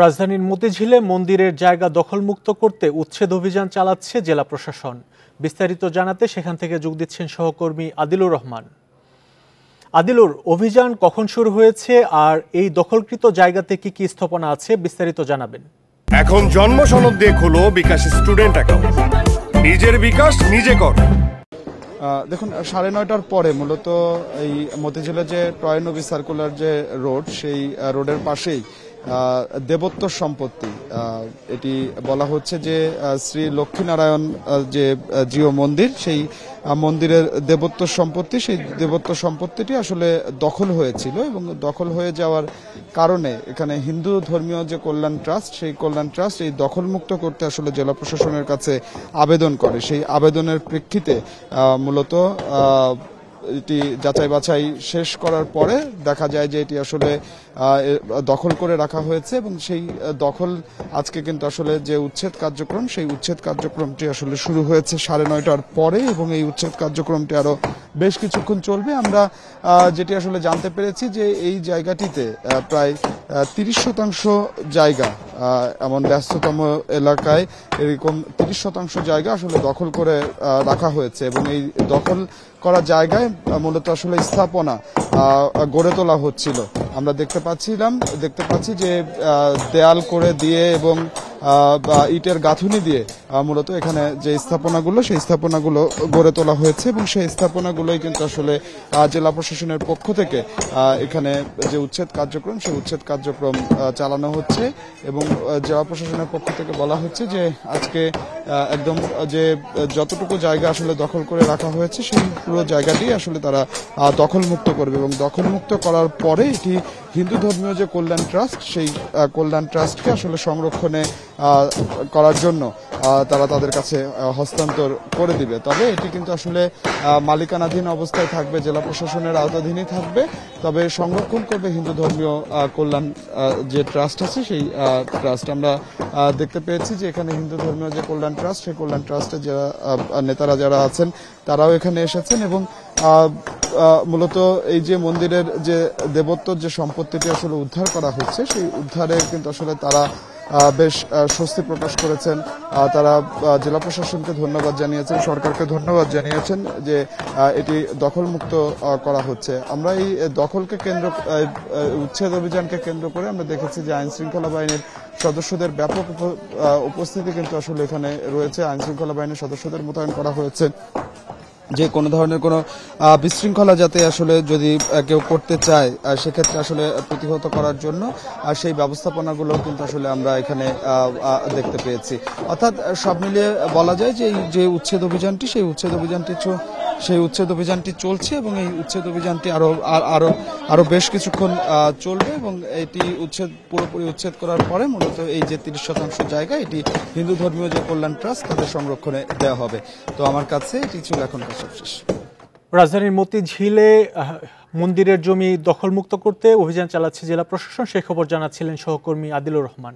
রাজধানীর মতিঝিলে মন্দিরের জায়গা দখলমুক্ত করতে উচ্ছেদ অভিযান চালাচ্ছে জেলা প্রশাসন। বিস্তারিত জানাতে সেখান থেকে যোগ দিচ্ছেন সহকর্মী আদিলুর রহমান। আদিলুর, অভিযান কখন শুরু হয়েছে আর এই দখলকৃত জায়গাতে কি কি স্থাপনা আছে বিস্তারিত জানাবেন। এখন জন্ম সনদ দিয়ে খোলো বিকাশ স্টুডেন্ট অ্যাকাউন্ট। নিজের বিকাশ নিজে কর। দেখুন, 9:30টার পরে মূলত এই মতিঝিলের যে টয় নবী সার্কুলার যে রোড, সেই রোডের পাশেই দেবোত্তর সম্পত্তি, এটি বলা হচ্ছে যে শ্রী লক্ষ্মীনারায়ণ যে জিও মন্দির, সেই মন্দিরের দেবোত্তর সম্পত্তি, সেই দেবোত্তর সম্পত্তিটি আসলে দখল হয়েছিল এবং দখল হয়ে যাওয়ার কারণে এখানে হিন্দু ধর্মীয় যে কল্যাণ ট্রাস্ট, সেই কল্যাণ ট্রাস্ট এই দখলমুক্ত করতে আসলে জেলা প্রশাসনের কাছে আবেদন করে। সেই আবেদনের প্রেক্ষিতে মূলত এটি যাচাই বাছাই শেষ করার পরে দেখা যায় যে এটি আসলে দখল করে রাখা হয়েছে এবং সেই দখল আজকে কিন্তু আসলে যে উচ্ছেদ কার্যক্রম, সেই উচ্ছেদ কার্যক্রমটি আসলে শুরু হয়েছে 9:30টার পরে এবং এই উচ্ছেদ কার্যক্রমটি আরো বেশ কিছুক্ষণ চলবে। আমরা যেটি আসলে জানতে পেরেছি যে এই জায়গাটিতে প্রায় 30% জায়গা, এমন ব্যস্ততম এলাকায় এরকম 30% জায়গা আসলে দখল করে রাখা হয়েছে এবং এই দখল করা জায়গায় মূলত আসলে স্থাপনা গড়ে তোলা হচ্ছিল। আমরা দেখতে পাচ্ছি যে দেয়াল করে দিয়ে এবং ইটের গাঁথুনি দিয়ে মূলত এখানে যে স্থাপনাগুলো, সেই স্থাপনাগুলো গড়ে তোলা হয়েছে এবং সেই স্থাপনাগুলোই কিন্তু আসলে জেলা প্রশাসনের পক্ষ থেকে এখানে যে উচ্ছেদ কার্যক্রম, সেই উচ্ছেদ কার্যক্রম চালানো হচ্ছে এবং জেলা প্রশাসনের পক্ষ থেকে বলা হচ্ছে যে আজকে একদম যে যতটুকু জায়গা আসলে দখল করে রাখা হয়েছে, সেই পুরো জায়গাটি আসলে তারা দখলমুক্ত করবে এবং দখলমুক্ত করার পরে এটি হিন্দু ধর্মীয় যে কল্যাণ ট্রাস্ট, সেই কল্যাণ ট্রাস্টকে আসলে সংরক্ষণে করার জন্য তারা তাদের কাছে হস্তান্তর করে দিবে। তবে এটি কিন্তু আসলে মালিকানাধীন অবস্থায় থাকবে, জেলা প্রশাসনের আওতাধীনই থাকবে, তবে সংরক্ষণ করবে হিন্দু ধর্মীয় কল্যাণ যে ট্রাস্ট আছে, সেই ট্রাস্ট। আমরা দেখতে পেয়েছি যে এখানে হিন্দু ধর্মীয় যে কল্যাণ ট্রাস্ট, সেই কল্যাণ ট্রাস্টের যারা নেতারা যারা আছেন তারাও এখানে এসেছেন এবং মূলত এই যে মন্দিরের যে দেবোত্তর যে সম্পত্তিটি আসলে উদ্ধার করা হচ্ছে, সেই উদ্ধারে কিন্তু আসলে তারা বেশ স্বস্তি প্রকাশ করেছেন। তারা জেলা প্রশাসনকে ধন্যবাদ জানিয়েছেন, সরকারকে ধন্যবাদ জানিয়েছেন যে এটি দখলমুক্ত করা হচ্ছে। আমরা এই দখলকে কেন্দ্র, উচ্ছেদ অভিযানকে কেন্দ্র করে আমরা দেখেছি যে আইন শৃঙ্খলা বাহিনীর সদস্যদের ব্যাপক উপস্থিতি কিন্তু আসলে এখানে রয়েছে। আইন শৃঙ্খলা বাহিনীর সদস্যদের মোতায়েন করা হয়েছে যে কোনো ধরনের কোনো বিশৃঙ্খলা যাতে আসলে যদি কেউ করতে চায় সেক্ষেত্রে আসলে প্রতিহত করার জন্য সেই ব্যবস্থাপনাগুলো কিন্তু আসলে আমরা এখানে দেখতে পেয়েছি। অর্থাৎ সব মিলিয়ে বলা যায় যে এই যে উচ্ছেদ অভিযানটি, সেই উচ্ছেদ অভিযানটি চলছে এবং এই উচ্ছেদ অভিযানটি আরো বেশ কিছুক্ষণ চলবে এবং এটি পুরোপুরি উচ্ছেদ করার পরে মূলত এই যে 30% জায়গা, এটি হিন্দু ধর্মীয় যে কল্যাণ ট্রাস্ট তাদের সংরক্ষণে দেওয়া হবে। তো আমার কাছে এটি ছিল এখনকার সবশেষ। রাজধানীর মতিঝিলে মন্দিরের জমি দখলমুক্ত করতে অভিযান চালাচ্ছে জেলা প্রশাসন, সেই খবর জানাচ্ছিলেন সহকর্মী আদিলুর রহমান।